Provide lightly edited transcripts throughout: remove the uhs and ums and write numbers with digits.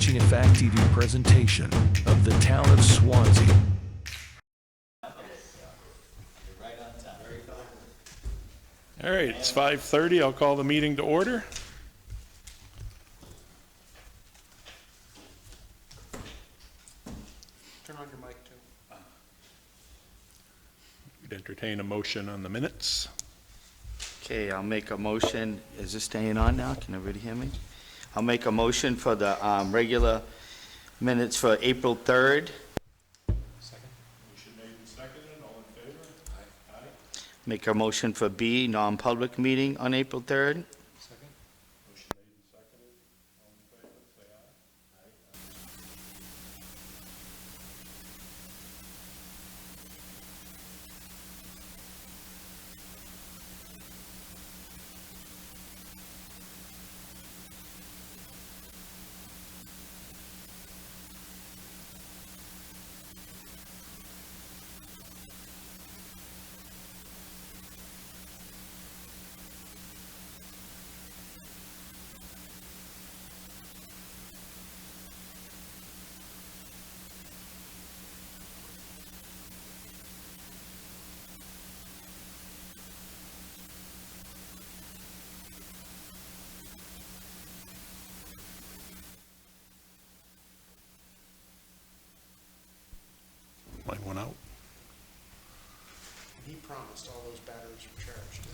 watching a Fact TV presentation of the town of Swanzey. All right, it's 5:30. I'll call the meeting to order. Turn on your mic, too. We'd entertain a motion on the minutes. Okay, I'll make a motion. Is this staying on now? Can everybody hear me? I'll make a motion for the regular minutes for April 3rd. Second. Motion made and seconded. All in favor? Aye. Make a motion for B, non-public meeting on April 3rd. Second. Motion made and seconded. All in favor, say aye. Light one out. He promised all those batteries were charged.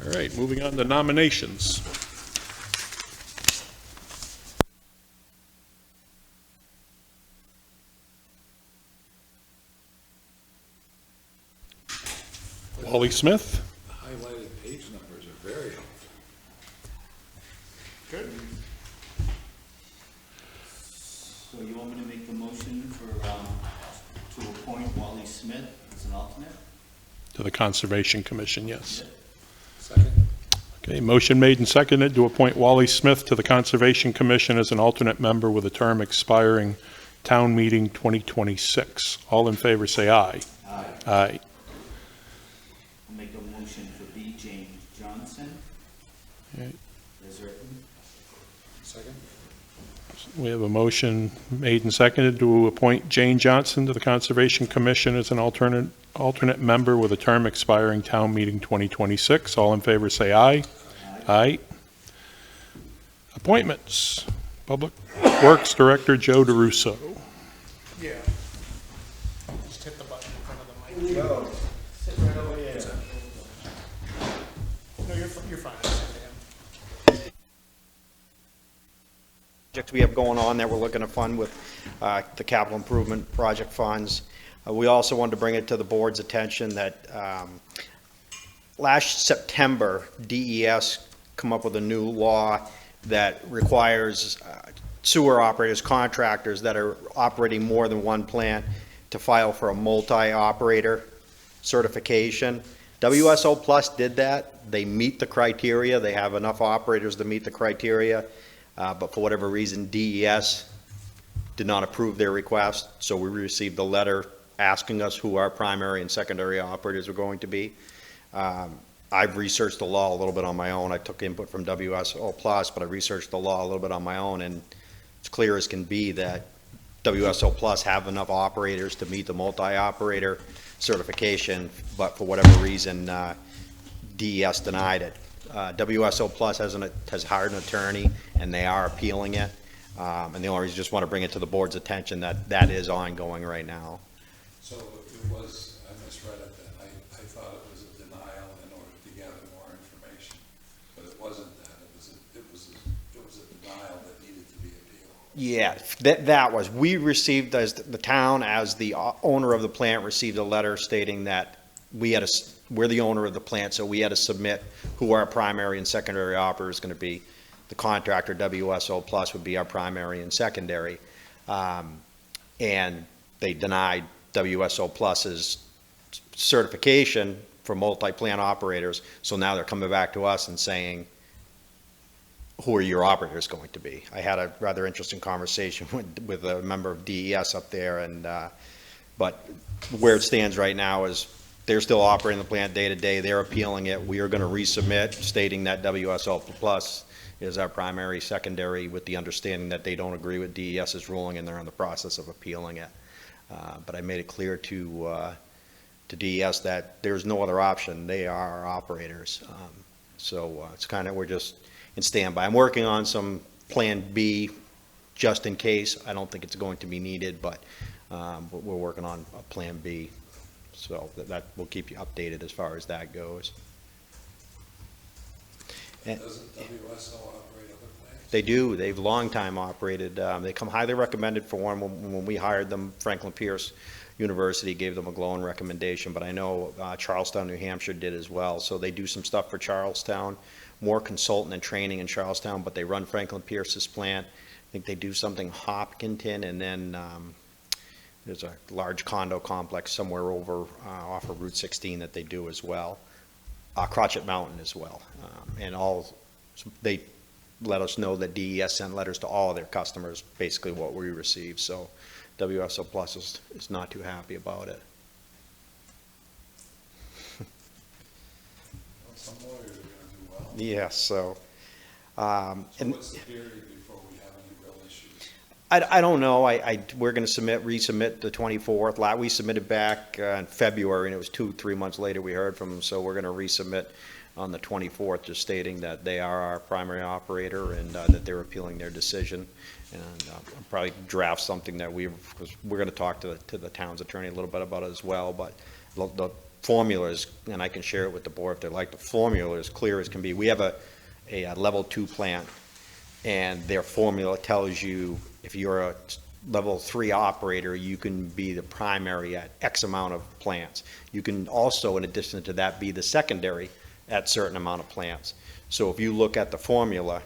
All right, moving on to nominations. Wally Smith. The highlighted page numbers are very helpful. Good. So you want me to make the motion for, to appoint Wally Smith as an alternate? To the Conservation Commission, yes. Second. Okay, motion made and seconded to appoint Wally Smith to the Conservation Commission as an alternate member with a term expiring town meeting 2026. All in favor, say aye. Aye. Aye. I'll make a motion for B, James Johnson. Okay. As written. Second. We have a motion made and seconded to appoint Jane Johnson to the Conservation Commission as an alternate member with a term expiring town meeting 2026. All in favor, say aye. Aye. Appointments. Public Works Director Joe DiRusso. Yeah. Just hit the button in front of the mic. Joe, sit right over here. No, you're fine. I sent to him. Projects we have going on that we're looking to fund with the capital improvement project funds. We also wanted to bring it to the board's attention that last September, DES come up with a new law that requires sewer operators, contractors that are operating more than one plant to file for a multi-operator certification. WSO Plus did that. They meet the criteria. They have enough operators to meet the criteria. But for whatever reason, DES did not approve their request, so we received a letter asking us who our primary and secondary operators were going to be. I've researched the law a little bit on my own. I took input from WSO Plus, but I researched the law a little bit on my own, and it's clear as can be that WSO Plus have enough operators to meet the multi-operator certification, but for whatever reason, DES denied it. WSO Plus has hired an attorney, and they are appealing it. And the only reason, just want to bring it to the board's attention that that is ongoing right now. So it was, I misread it then. I thought it was a denial in order to gather more information, but it wasn't that. It was a denial that needed to be appealed. Yeah, that was, we received, as the town, as the owner of the plant, received a letter stating that we're the owner of the plant, so we had to submit who our primary and secondary operator is going to be. The contractor, WSO Plus, would be our primary and secondary. And they denied WSO Plus's certification for multi-plant operators, so now they're coming back to us and saying, who are your operators going to be? I had a rather interesting conversation with a member of DES up there, and but where it stands right now is they're still operating the plant day to day. They're appealing it. We are going to resubmit stating that WSO Plus is our primary, secondary, with the understanding that they don't agree with DES's ruling and they're in the process of appealing it. But I made it clear to DES that there's no other option. They are our operators. So it's kind of, we're just in standby. I'm working on some Plan B just in case. I don't think it's going to be needed, but we're working on a Plan B. So that will keep you updated as far as that goes. And Doesn't WSO operate other plants? they do. They've long time operated. They come highly recommended for one. When we hired them, Franklin Pierce University gave them a glowing recommendation, but I know Charlestown, New Hampshire did as well. So they do some stuff for Charlestown, more consultant and training in Charlestown, but they run Franklin Pierce's plant. I think they do something Hopkinton, and then there's a large condo complex somewhere over off of Route 16 that they do as well. Crotchet Mountain as well. And they let us know that DES sent letters to all of their customers, basically what we received. So WSO Plus is not too happy about it. Well, some lawyers are gonna do well. Yes, so. So And what's the period before we have any real issues? I don't know. We're going to resubmit the 24th. We submitted back in February, and it was 2-3 months later we heard from them. So we're going to resubmit on the 24th, just stating that they are our primary operator and that they're appealing their decision. And I'll probably draft something that because we're going to talk to the town's attorney a little bit about it as well. But the formula is, and I can share it with the board if they like, the formula is clear as can be. We have a level 2 plant, and their formula tells you if you're a level 3 operator, you can be the primary at X amount of plants. You can also, in addition to that, be the secondary at certain amount of plants. So if you look at the formula,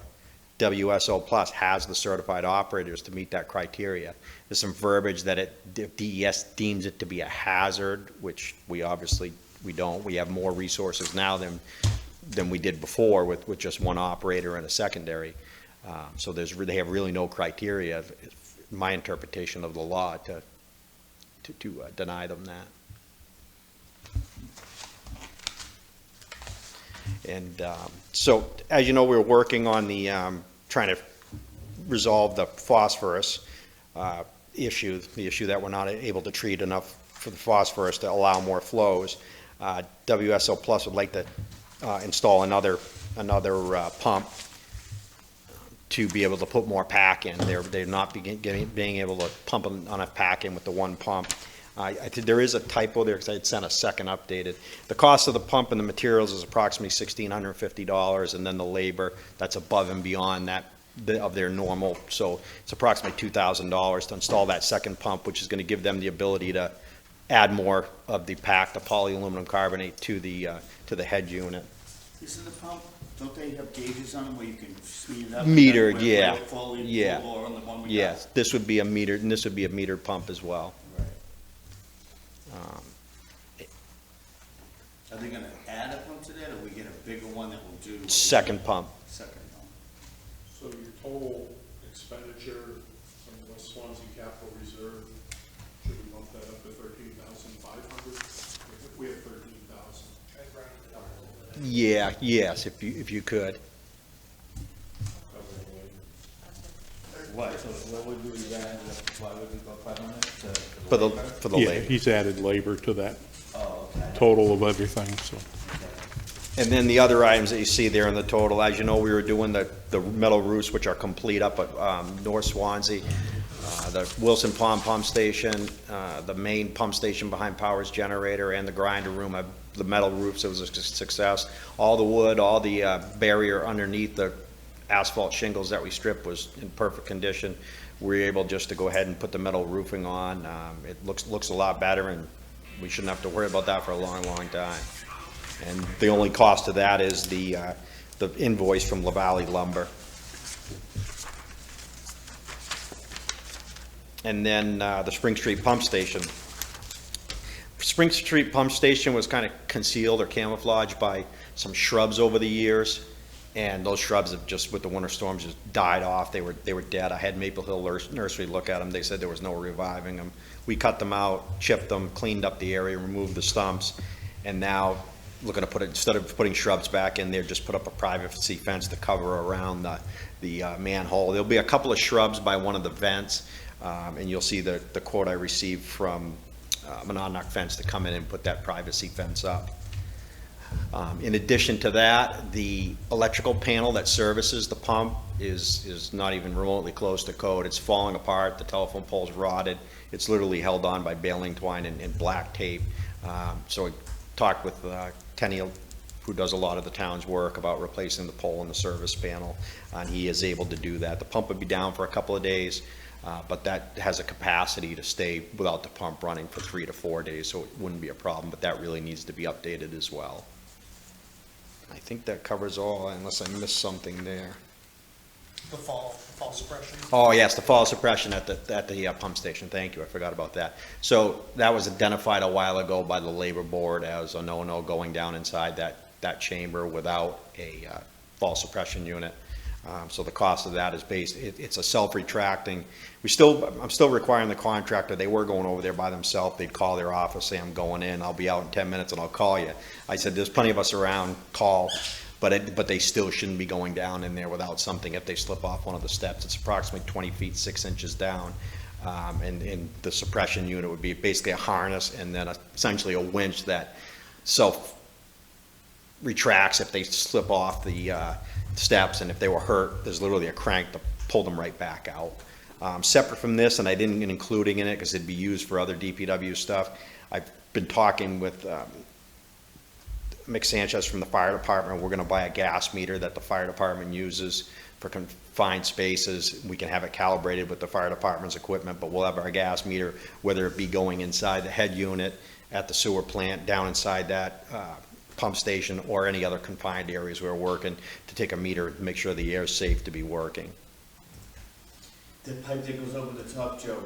WSO Plus has the certified operators to meet that criteria. There's some verbiage that if DES deems it to be a hazard, which we don't. We have more resources now than we did before with just one operator and a secondary. So they have really no criteria, my interpretation of the law, to deny them that. And so, as you know, we're working on the trying to resolve the phosphorus issue, the issue that we're not able to treat enough for the phosphorus to allow more flows. WSO Plus would like to install another pump to be able to put more pack in. They're not being able to pump enough pack in with the one pump. I think there is a typo there because I had sent a second updated. The cost of the pump and the materials is approximately $1,650, and then the labor, that's above and beyond that of their normal. So it's approximately $2,000 to install that second pump, which is going to give them the ability to add more of the pack, the polyaluminum carbonate, to the head unit. Isn't the pump, don't they have gauges on them where you can speed it up? Metered, Where yeah. fully Yeah. full bore on the one we got? Yes, this would be a metered, and this would be a metered pump as well. Right. Are they gonna add a pump to that, or we get a bigger one that will do? Second pump. Second pump. So your total expenditure from West Swanzey Capital Reserve, should we bump that up to 13,500? We have 13,000. Yeah, yes, if you could. What, so what would we add, why would we go 500? For the Yeah, labor. he's added labor to that Oh, okay. total of everything, so. And then the other items that you see there in the total, as you know, we were doing the metal roofs, which are complete up at North Swansea, the Wilson Pond Pump Station, the main pump station behind Powers Generator, and the grinder room. The metal roofs, it was a success. All the wood, all the barrier underneath the asphalt shingles that we stripped was in perfect condition. We were able just to go ahead and put the metal roofing on. It looks a lot better, and we shouldn't have to worry about that for a long, long time. And the only cost of that is the invoice from La Valley Lumber. And then the Spring Street Pump Station. Spring Street Pump Station was kind of concealed or camouflaged by some shrubs over the years. And those shrubs have just, with the winter storms, just died off. They were dead. I had Maple Hill Nursery look at them. They said there was no reviving them. We cut them out, chipped them, cleaned up the area, removed the stumps, and now looking to put it, instead of putting shrubs back in there, just put up a privacy fence to cover around the manhole. There'll be a couple of shrubs by one of the vents, and you'll see the quote I received from Monadnock Fence to come in and put that privacy fence up. In addition to that, the electrical panel that services the pump is not even remotely close to code. It's falling apart, the telephone pole's rotted, it's literally held on by baling twine and black tape. So I talked with Kenny, who does a lot of the town's work, about replacing the pole and the service panel, and he is able to do that. The pump would be down for a couple of days, but that has a capacity to stay without the pump running for 3 to 4 days, so it wouldn't be a problem, but that really needs to be updated as well. I think that covers all, unless I missed something there. The fall suppression. Oh, yes, the fall suppression at the pump station, thank you, I forgot about that. So that was identified a while ago by the labor board as a no-no, going down inside that chamber without a fall suppression unit. So the cost of that is it's a self-retracting. I'm still requiring the contractor, they were going over there by themselves, they'd call their office, say, I'm going in, I'll be out in 10 minutes and I'll call you. I said, there's plenty of us around, call, but they still shouldn't be going down in there without something if they slip off one of the steps. It's approximately 20 feet, 6 inches down. And the suppression unit would be basically a harness and then essentially a winch that self-retracts if they slip off the steps, and if they were hurt, there's literally a crank to pull them right back out. Separate from this, and I didn't include it in it because it'd be used for other DPW stuff, I've been talking with Mick Sanchez from the fire department. We're going to buy a gas meter that the fire department uses for confined spaces. We can have it calibrated with the fire department's equipment, but we'll have our gas meter, whether it be going inside the head unit at the sewer plant, down inside that pump station, or any other confined areas we're working, to take a meter and make sure the air is safe to be working. The pipe that goes over the top, Joe,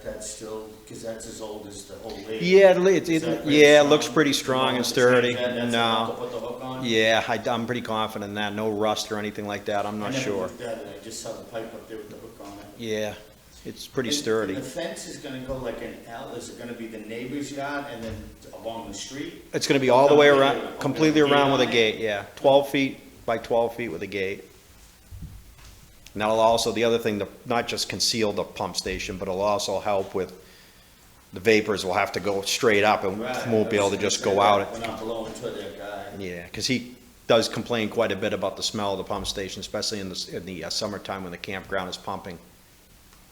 that's still, because that's as old as the whole lake. Yeah, it looks strong? pretty strong and sturdy. That's enough to put the hook on? Yeah, I'm pretty confident in that. No rust or anything like that, I'm not I never sure. looked at it, I just saw the pipe up there with the hook on it. Yeah, it's pretty And sturdy. the fence is gonna go like an L, is it gonna be the neighbor's yard and then along the street? It's gonna be all the way around, Okay, completely gate around with a on it? gate, yeah. 12 feet by 12 feet with a gate. And that'll also, the other thing, not just conceal the pump station, but it'll also help with, the vapors will have to go straight up and Right, won't be able to just go out. We're not blowing to that guy. Yeah, because he does complain quite a bit about the smell of the pump station, especially in the summertime when the campground is pumping.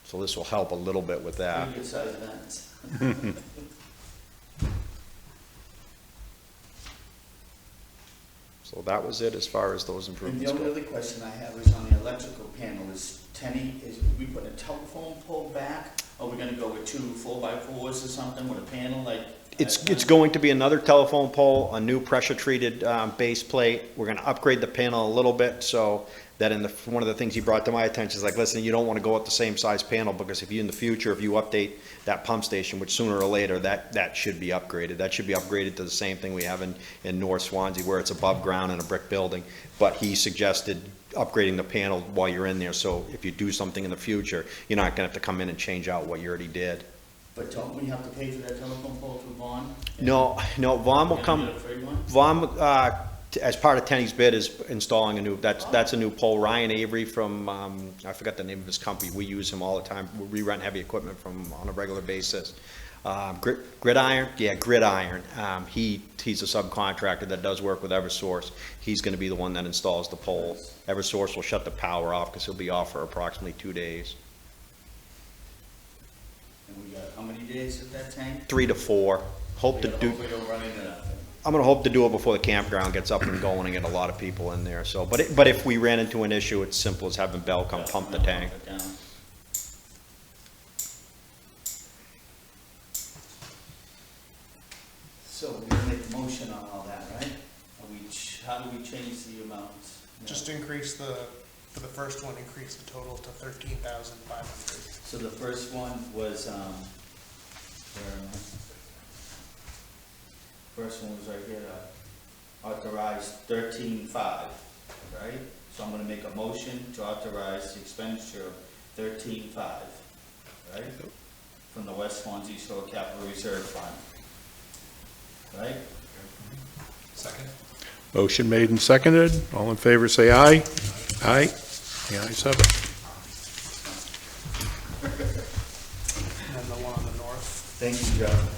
So this will help a little bit with that. Pretty good sized vents. So that was it as far as those And the improvements only go. other question I have is on the electrical panel, is we putting a telephone pole back? Are we gonna go with 2 4x4s or something with a panel like? It's going to be another telephone pole, a new pressure-treated base plate. We're gonna upgrade the panel a little bit, so that one of the things he brought to my attention is like, listen, you don't wanna go with the same size panel, because if you, in the future, if you update that pump station, which sooner or later, that should be upgraded. That should be upgraded to the same thing we have in North Swanzey, where it's above ground in a brick building. But he suggested upgrading the panel while you're in there, so if you do something in the future, you're not gonna have to come in and change out what you already did. But don't we have to pay for that telephone pole through Vaughn? No, Vaughn will Can we come, get a free one? Vaughn, as part of Tenny's bid, is installing a new, that's a new pole. Ryan Avery from, I forgot the name of his company, we use him all the time, we rent heavy equipment from on a regular basis. Gridiron, he's a subcontractor that does work with Eversource. He's gonna be the one that installs the pole. Eversource will shut the power off, because he'll be off for approximately 2 days. And we got how many days at that tank? 3 to 4. Hope to do. Hopefully don't run into nothing. I'm gonna hope to do it before the campground gets up and going and get a lot of people in there, so, but if we ran into an issue, it's simple as having Bell come pump the tank. Pump it down. So we're gonna make a motion on all that, right? How do we change the amounts? Just increase for the first one, increase the total to 13,500. So the first one was, where am I? First one was right here, authorize 13.5, right? So I'm gonna make a motion to authorize the expenditure of 13.5, right? From the West Swansea Shore Capital Reserve Fund, right? Second? Motion made and seconded. All in favor, say aye. Aye. The ayes have it. And then the one on the north. Thank you, John.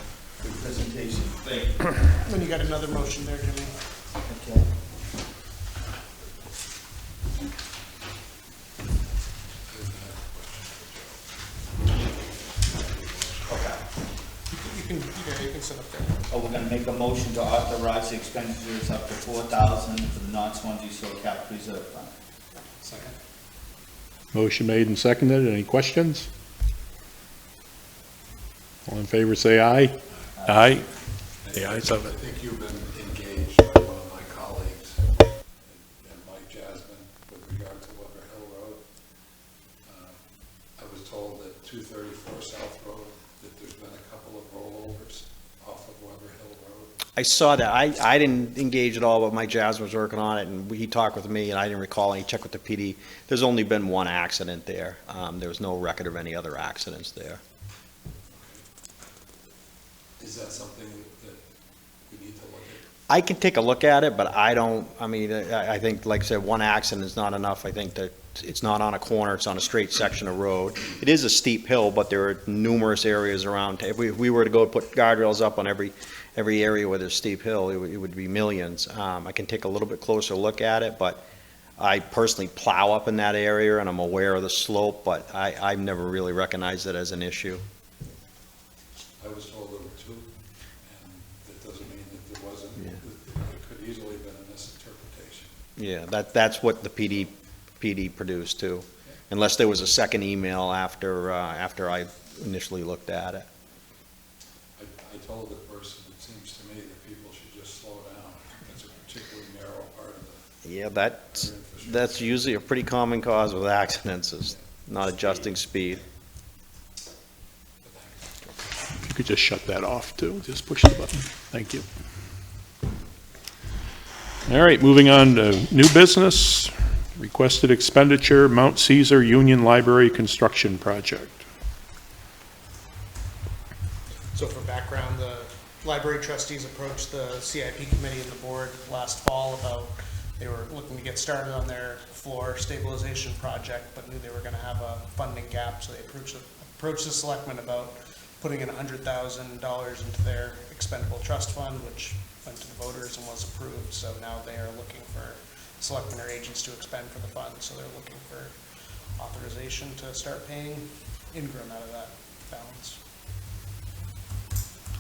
Good presentation. Thank you. And then you got another motion there, Jimmy. Okay. You can sit up there. Oh, we're gonna make a motion to authorize the expenditures up to $4,000 for the non-Swanzey Soil Capital Reserve Fund. Second. Motion made and seconded. Any questions? All in favor, say aye. Aye. The ayes have I it. think you've been engaged by one of my colleagues and Mike Jasmine with regard to Weber Hill Road. I was told that 234 South Road, that there's been a couple of rollovers off of Weber Hill Road. I saw that. I didn't engage at all, but Mike Jasmine was working on it, and he talked with me, and I didn't recall any. He checked with the PD. There's only been one accident there. There was no record of any other accidents there. Is that something that we need to look at? I can take a look at it, but I don't, I mean, I think, like I said, one accident is not enough. I think that it's not on a corner, it's on a straight section of road. It is a steep hill, but there are numerous areas around. If we were to go put guardrails up on every area where there's a steep hill, it would be millions. I can take a little bit closer look at it, but I personally plow up in that area, and I'm aware of the slope, but I've never really recognized it as an issue. I was told there were two, and that doesn't mean that there wasn't. Yeah. It could easily have been a misinterpretation. Yeah, that's what the PD produced too, unless there was a second email after I initially looked at it. I told the person, it seems to me that people should just slow down. It's a particularly narrow part of the Yeah, that's usually a pretty common cause with accidents, is not adjusting speed. If you could just shut that off too, just push the button. Thank you. All right, moving on to new business. Requested expenditure, Mount Caesar Union Library Construction Project. So for background, the library trustees approached the CIP committee and the board last fall about, they were looking to get started on their floor stabilization project, but knew they were gonna have a funding gap, so they approached the selectmen about putting in $100,000 into their expendable trust fund, which went to the voters and was approved, so now they are looking for selectmen or agents to expend for the fund, so they're looking for authorization to start paying Ingram out of that balance.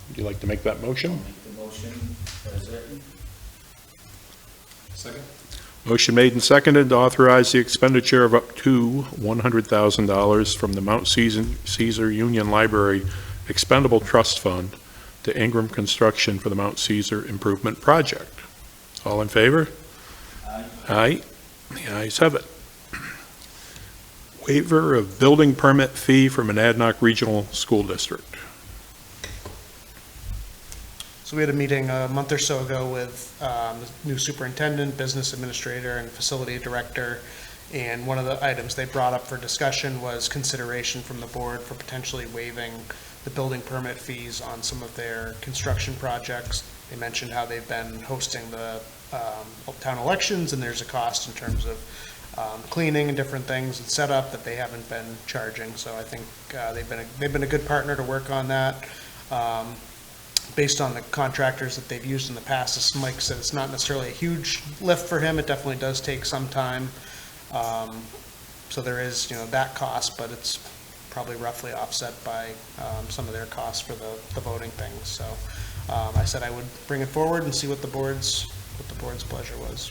Would you like to make that motion? Make the motion as written. Second? Motion made and seconded to authorize the expenditure of up to $100,000 from the Mount Caesar Union Library Expendable Trust Fund to Ingram Construction for the Mount Caesar Improvement Project. All in favor? Aye. Aye. The ayes have it. Waiver of building permit fee from an Monadnock Regional School District. So we had a meeting a month or so ago with the new superintendent, business administrator, and facility director. And one of the items they brought up for discussion was consideration from the board for potentially waiving the building permit fees on some of their construction projects. They mentioned how they've been hosting the town elections, and there's a cost in terms of cleaning and different things and setup that they haven't been charging. So I think they've been a good partner to work on that. Based on the contractors that they've used in the past, as Mike said, it's not necessarily a huge lift for him. It definitely does take some time. So there is, that cost, but it's probably roughly offset by some of their costs for the voting things. So I said I would bring it forward and see what the board's pleasure was.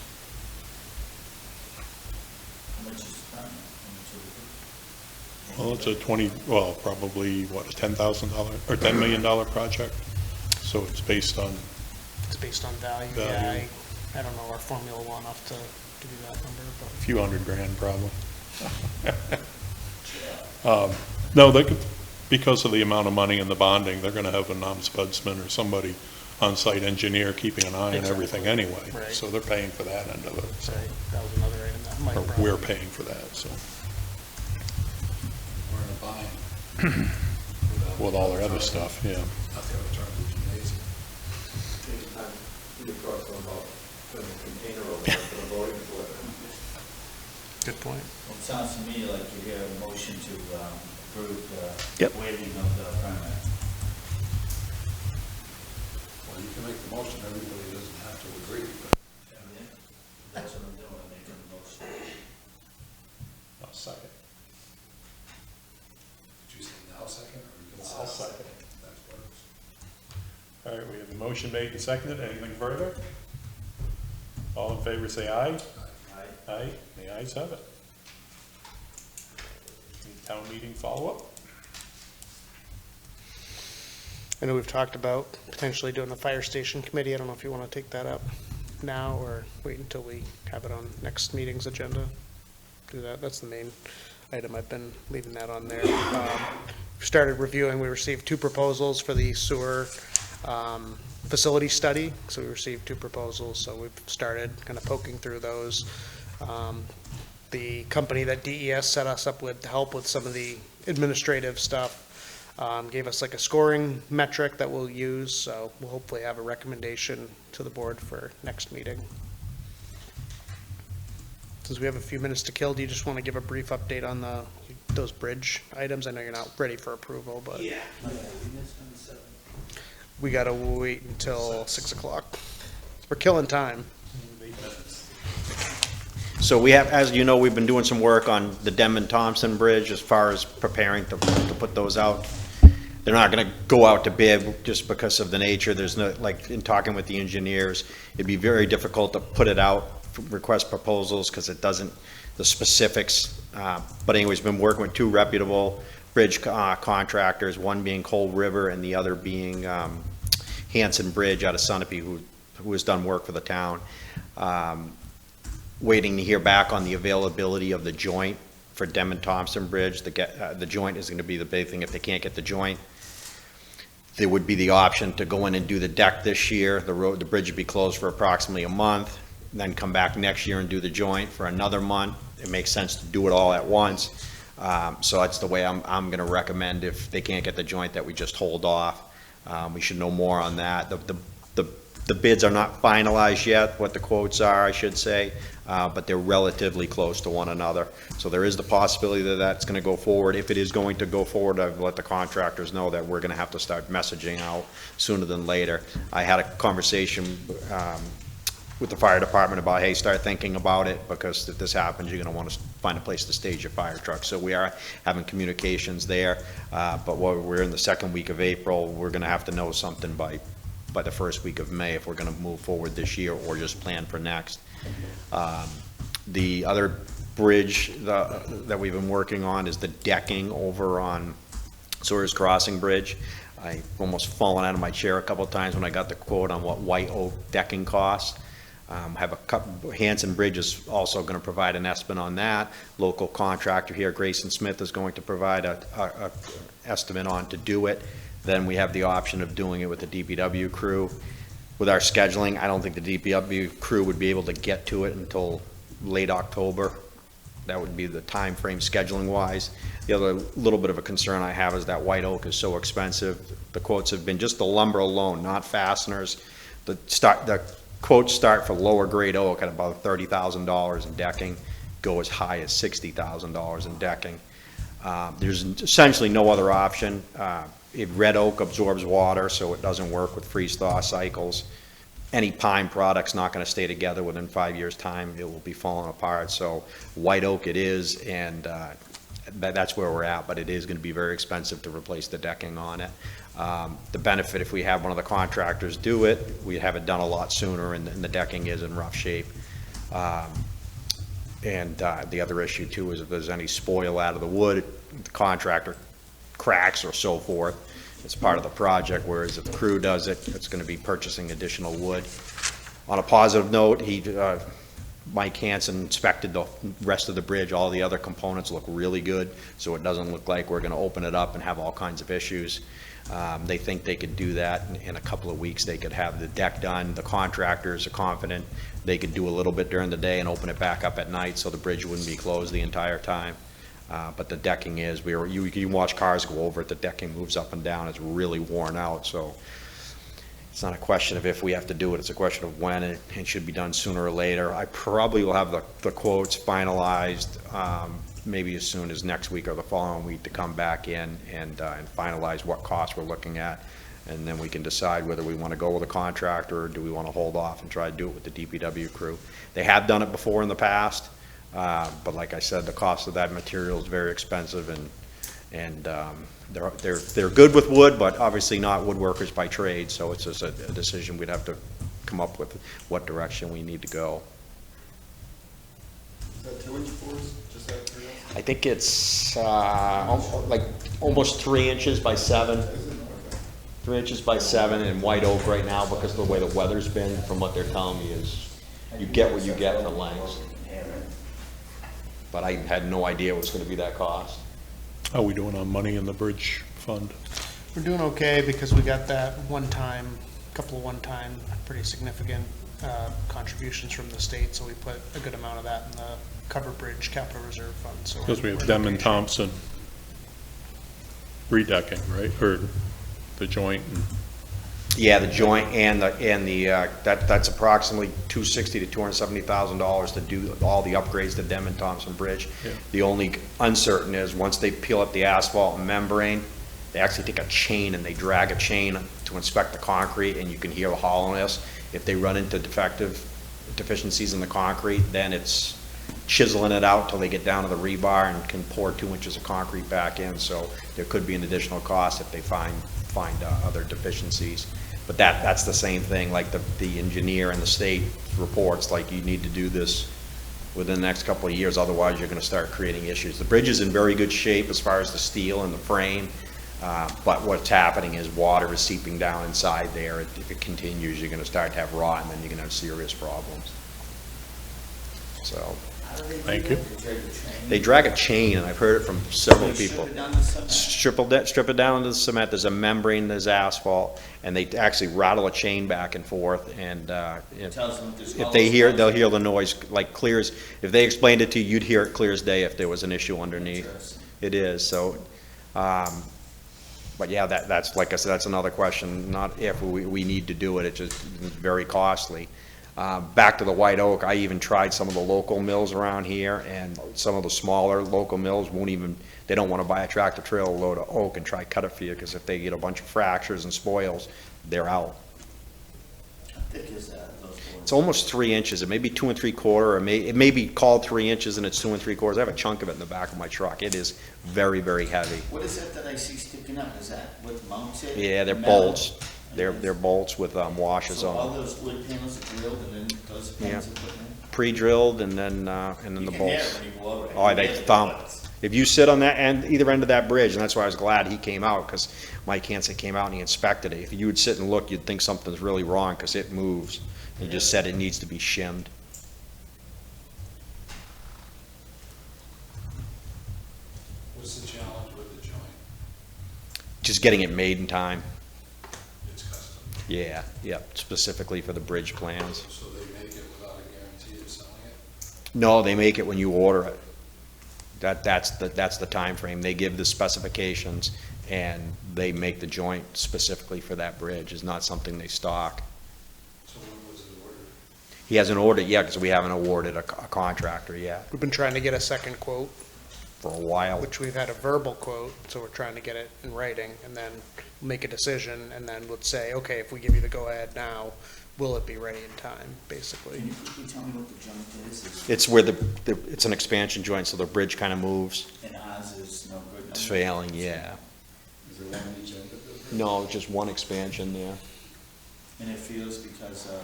How much is that? Well, it's probably, what, a $10,000 or $10 million project? So it's based on, It's based on value. Value. Yeah, I don't know our formula well enough to give you that number, but. a few $100,000 probably. No, they could, because of the amount of money in the bonding, they're gonna have a ombudsman or somebody on-site engineer keeping an eye on everything anyway. Right. So they're paying for that end of it, Right, that was another item that Mike or brought we're up. paying for that, so, We're in a bind. with all their other stuff, yeah. Not the other term, the gymnasium. talked about putting a container over there for the voting equipment. Good point. Well, it sounds to me like you hear a motion to approve Yep. the waiving of the permit. Well, you can make the motion, everybody doesn't have to agree, but That's what I'm doing, I'm making the motion. I'll second. did you say now second, or you can say? I'll second. That works. All right, we have a motion made and seconded. Anything further? All in favor, say aye. Aye. Aye, the ayes have it. Any town meeting follow-up? I know we've talked about potentially doing a fire station committee. I don't know if you want to take that up now or wait until we have it on next meeting's agenda. Do that. That's the main item. I've been leaving that on there. We started reviewing. We received 2 proposals for the sewer facility study. So we received 2 proposals. So we've started kind of poking through those. The company that DES set us up with to help with some of the administrative stuff gave us like a scoring metric that we'll use, so we'll hopefully have a recommendation to the board for next meeting. Since we have a few minutes to kill, do you just want to give a brief update on those bridge items? I know you're not ready for approval, but we gotta wait until 6 o'clock. We're killing time. So we have, as you know, we've been doing some work on the Denman-Thompson Bridge as far as preparing to put those out. They're not gonna go out to bid just because of the nature. There's no, like, in talking with the engineers, it'd be very difficult to put it out, request proposals, because it doesn't, the specifics. But anyways, been working with 2 reputable bridge contractors, one being Cold River and the other being Hanson Bridge out of Sunapee, who has done work for the town. Waiting to hear back on the availability of the joint for Denman-Thompson Bridge. The joint is gonna be the big thing. If they can't get the joint, there would be the option to go in and do the deck this year. The bridge would be closed for approximately a month, then come back next year and do the joint for another month. It makes sense to do it all at once. So that's the way I'm gonna recommend, if they can't get the joint, that we just hold off. We should know more on that. The bids are not finalized yet, what the quotes are, I should say, but they're relatively close to one another. So there is the possibility that that's gonna go forward. If it is going to go forward, I've let the contractors know that we're gonna have to start messaging out sooner than later. I had a conversation with the fire department about, hey, start thinking about it, because if this happens, you're gonna wanna find a place to stage your fire truck. So we are having communications there, but we're in the 2nd week of April. We're gonna have to know something by the 1st week of May if we're gonna move forward this year or just plan for next. The other bridge that we've been working on is the decking over on Sawyer's Crossing Bridge. I almost fallen out of my chair a couple of times when I got the quote on what white oak decking costs. Have a couple, Hanson Bridge is also gonna provide an estimate on that. Local contractor here, Grayson Smith, is going to provide a estimate on to do it. Then we have the option of doing it with the DPW crew. With our scheduling, I don't think the DPW crew would be able to get to it until late October. That would be the time frame scheduling wise. The other little bit of a concern I have is that white oak is so expensive. The quotes have been just the lumber alone, not fasteners. The quotes start for lower grade oak at about $30,000 in decking, go as high as $60,000 in decking. There's essentially no other option. Red oak absorbs water, so it doesn't work with freeze-thaw cycles. Any pine product's not gonna stay together within 5 years' time. It will be falling apart. So white oak it is, and that's where we're at, but it is gonna be very expensive to replace the decking on it. The benefit, if we have one of the contractors do it, we have it done a lot sooner, and the decking is in rough shape. The other issue too is if there's any spoil out of the wood, the contractor cracks or so forth, it's part of the project, whereas if the crew does it, it's gonna be purchasing additional wood. On a positive note, Mike Hansen inspected the rest of the bridge. All the other components look really good, so it doesn't look like we're gonna open it up and have all kinds of issues. They think they could do that in a couple of weeks. They could have the deck done. The contractors are confident they could do a little bit during the day and open it back up at night, so the bridge wouldn't be closed the entire time. But the decking is, you can watch cars go over it, the decking moves up and down, it's really worn out. So It's not a question of if we have to do it, it's a question of when, and it should be done sooner or later. I probably will have the quotes finalized, maybe as soon as next week or the following week to come back in and finalize what costs we're looking at. And then we can decide whether we want to go with a contractor or do we want to hold off and try to do it with the DPW crew. They have done it before in the past, but like I said, the cost of that material is very expensive, and they're good with wood, but obviously not woodworkers by trade, so it's just a decision we'd have to come up with what direction we need to go. Is that 2-inch boards, just out of curiosity? I think it's like almost 3 inches by 7. 3 inches by 7 in white oak right now, because of the way the weather's been, from what they're telling me, is you get what you get for lengths. But I had no idea it was gonna be that cost. How are we doing on money in the bridge fund? We're doing okay because we got that couple of one-time, pretty significant contributions from the state, so we put a good amount of that in the cover bridge capital reserve fund, so. Because we we're have in them okay and shape. Thompson redecking, right, or the joint, and Yeah, the joint and that's approximately $260,000 to $270,000 to do all the upgrades to Dem and Thompson Bridge. Yeah. The only uncertain is, once they peel up the asphalt and membrane, they actually take a chain and they drag a chain to inspect the concrete, and you can hear the hollowness. If they run into deficiencies in the concrete, then it's chiseling it out till they get down to the rebar and can pour 2 inches of concrete back in, so there could be an additional cost if they find other deficiencies. But that's the same thing, like the engineer and the state reports, like you need to do this within the next couple of years, otherwise you're gonna start creating issues. The bridge is in very good shape as far as the steel and the frame, but what's happening is water is seeping down inside there. If it continues, you're gonna start to have rot, and then you're gonna have serious problems. So, thank you. they drag a chain, and I've heard it from several They people. strip it down to cement. Strip it down into the cement, there's a membrane, there's asphalt, and they actually rattle a chain back and forth, and Tells them if there's if they hear, hollow they'll spots. hear the noise, like clear as, if they explained it to you, you'd hear it clear as day if there was an issue underneath. Interesting. It is, so, but yeah, that's, like I said, that's another question, not if, we need to do it, it's just very costly. Back to the white oak, I even tried some of the local mills around here, and some of the smaller local mills won't even, they don't wanna buy a tractor trailer load of oak and try cut it for you, because if they get a bunch of fractures and spoils, they're out. How thick is that, those boards? It's almost 3 inches, it may be 2 3/4, or it may be called 3 inches and it's 2 3/4. I have a chunk of it in the back of my truck, it is very, very heavy. What is that I see sticking up? Is that what mounts it? Yeah, they're Metal? bolts, they're bolts with washers So all on them. those wood panels are drilled and then those pins are put in? Pre-drilled, and then You the can hear bolts. it when you go over it. Oh, You they hear the thump. bullets. If you sit on that end, either end of that bridge, and that's why I was glad he came out, because Mike Hansen came out and he inspected it. If you would sit and look, you'd think something's really wrong, because it moves. He just said it needs to be shimmed. What's the challenge with the joint? Just getting it made in time. It's custom, Yeah, specifically for the bridge plans. so they make it without a guarantee of selling it? No, they make it when you order it. That's the time frame. They give the specifications, and they make the joint specifically for that bridge. It's not something they stock. So when was it ordered? He hasn't ordered yet, because we haven't awarded a contractor yet We've been trying to get a second quote, for a while. which we've had a verbal quote, so we're trying to get it in writing, and then make a decision, and then would say, okay, if we give you the go-ahead now, will it be ready in time, basically? Can you quickly tell me what the joint is? It's where it's an expansion joint, so the bridge kind of moves. And ours is no good? It's failing, yeah. Is there one each end of it? No, just one expansion there. And it fails because of,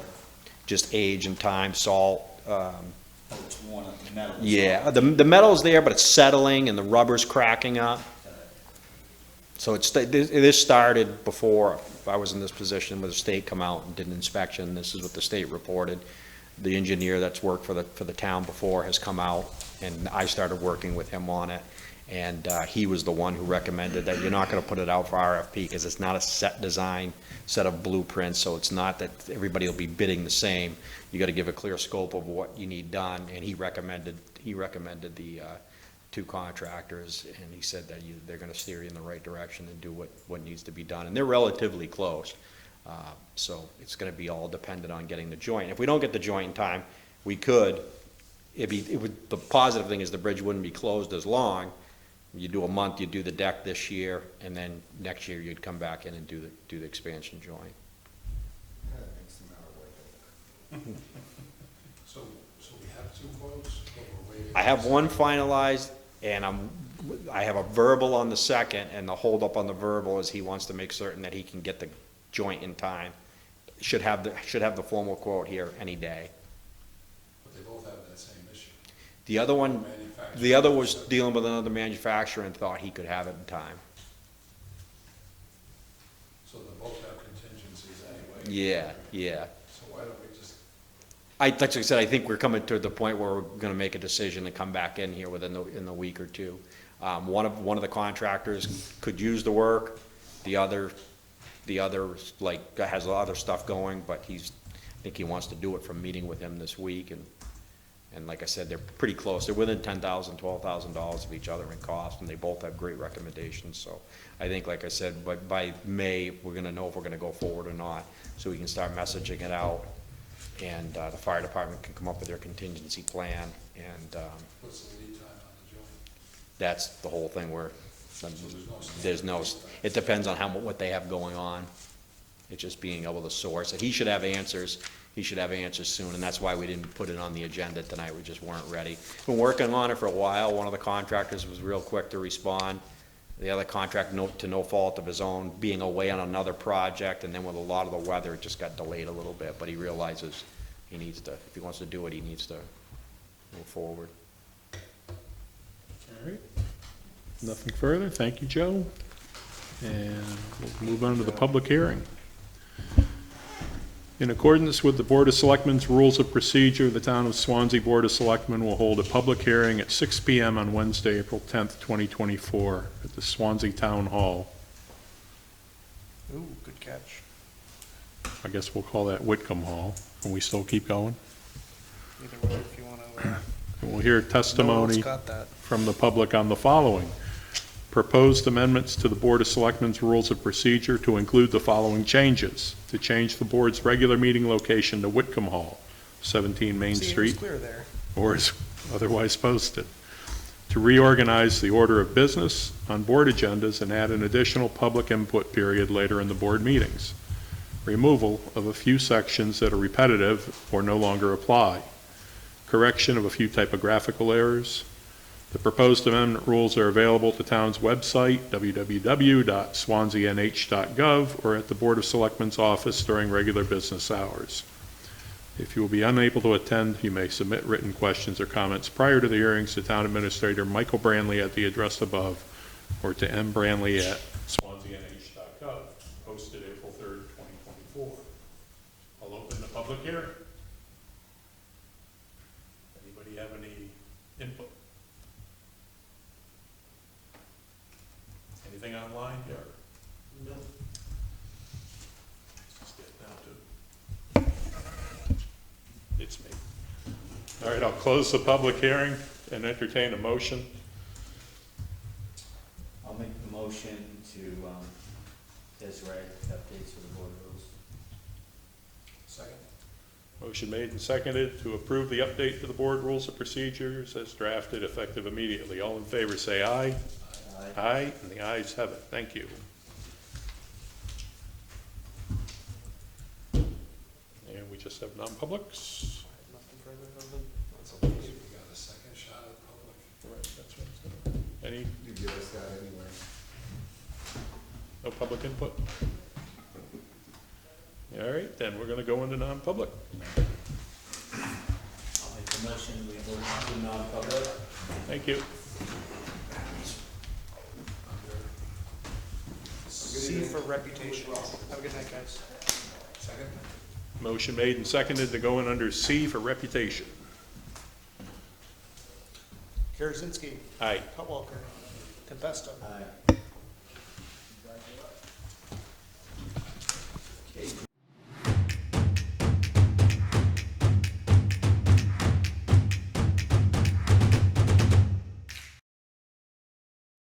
Just age and time, salt. oh, it's worn up, the metal. is Yeah, worn. the metal's there, but it's settling and the rubber's cracking up. So this started before I was in this position, where the state come out and did an inspection. This is what the state reported. The engineer that's worked for the town before has come out, and I started working with him on it. And he was the one who recommended that you're not gonna put it out for RFP, because it's not a set design, set of blueprints, so it's not that everybody will be bidding the same. You gotta give a clear scope of what you need done, and he recommended the two contractors, and he said that they're gonna steer you in the right direction and do what needs to be done, and they're relatively close. So it's gonna be all dependent on getting the joint. If we don't get the joint in time, we could, the positive thing is the bridge wouldn't be closed as long. You do a month, you do the deck this year, and then next year you'd come back in and do the expansion joint. So we have two quotes, but we're waiting. I have one finalized, and I have a verbal on the second, and the holdup on the verbal is he wants to make certain that he can get the joint in time. Should have the formal quote here any day. But they both have that same issue. The other one, Manufacturer. the other was dealing with another manufacturer and thought he could have it in time. So they both have contingencies anyway. Yeah. So why don't we just, Like I said, I think we're coming to the point where we're gonna make a decision and come back in here in the week or two. One of the contractors could use the work, the other, like, has other stuff going, but I think he wants to do it from meeting with him this week, and like I said, they're pretty close, they're within $10,000, $12,000 of each other in cost, and they both have great recommendations, so I think, like I said, by May, we're gonna know if we're gonna go forward or not, so we can start messaging it out, and the fire department can come up with their contingency plan, and what's the lead time on the joint? that's the whole thing where There's no it depends on what they have going on. It's just being able to source it. He should have answers soon, and that's why we didn't put it on the agenda tonight, we just weren't ready. Been working on it for a while, one of the contractors was real quick to respond. The other contract, to no fault of his own, being away on another project, and then with a lot of the weather, it just got delayed a little bit, but he realizes he needs to, if he wants to do it, he needs to move forward. All right. Nothing further. Thank you, Joe. And we'll move on to the public hearing. In accordance with the Board of Selectmen's Rules of Procedure, the Town of Swanzey Board of Selectmen will hold a public hearing at 6 p.m. on Wednesday, April 10th, 2024, at the Swanzey Town Hall. Ooh, good catch. I guess we'll call that Whitcomb Hall. Can we still keep going? Either way, if you want to. And we'll hear testimony got that. from the public on the following. Proposed amendments to the Board of Selectmen's Rules of Procedure to include the following changes. To change the board's regular meeting location to Whitcomb Hall, 17 Main See, it was Street, clear there. or as otherwise posted. To reorganize the order of business on board agendas and add an additional public input period later in the board meetings. Removal of a few sections that are repetitive or no longer apply. Correction of a few typographical errors. The proposed amendment rules are available at the town's website, www.swanzeynh.gov, or at the Board of Selectmen's office during regular business hours. If you will be unable to attend, you may submit written questions or comments prior to the hearings to Town Administrator Michael Branley at the address above, or to mbranley@swanzeynh.gov, posted April 3rd, 2024. I'll open the public hearing. Anybody have any input? Anything online here? No. Just get down to, it's me. All right, I'll close the public hearing and entertain a motion. I'll make the motion to, as read, updates for the board rules. second? Motion made and seconded to approve the update to the board rules of procedures as drafted, effective immediately. All in favor, say aye. Aye, and the ayes have it. Thank you. And we just have non-publics. Nothing further than That's okay. We got a second shot at public. Right, that's what it's gonna be. Any, You give us that anyway. no public input? All right, then we're gonna go into non-public. I'll make the motion, we go to non-public. Thank you. C for reputation. Have a good night, guys. Second? Motion made and seconded to go in under C for reputation. Karazinski. Aye. Hutwalker. Tempesta. Aye.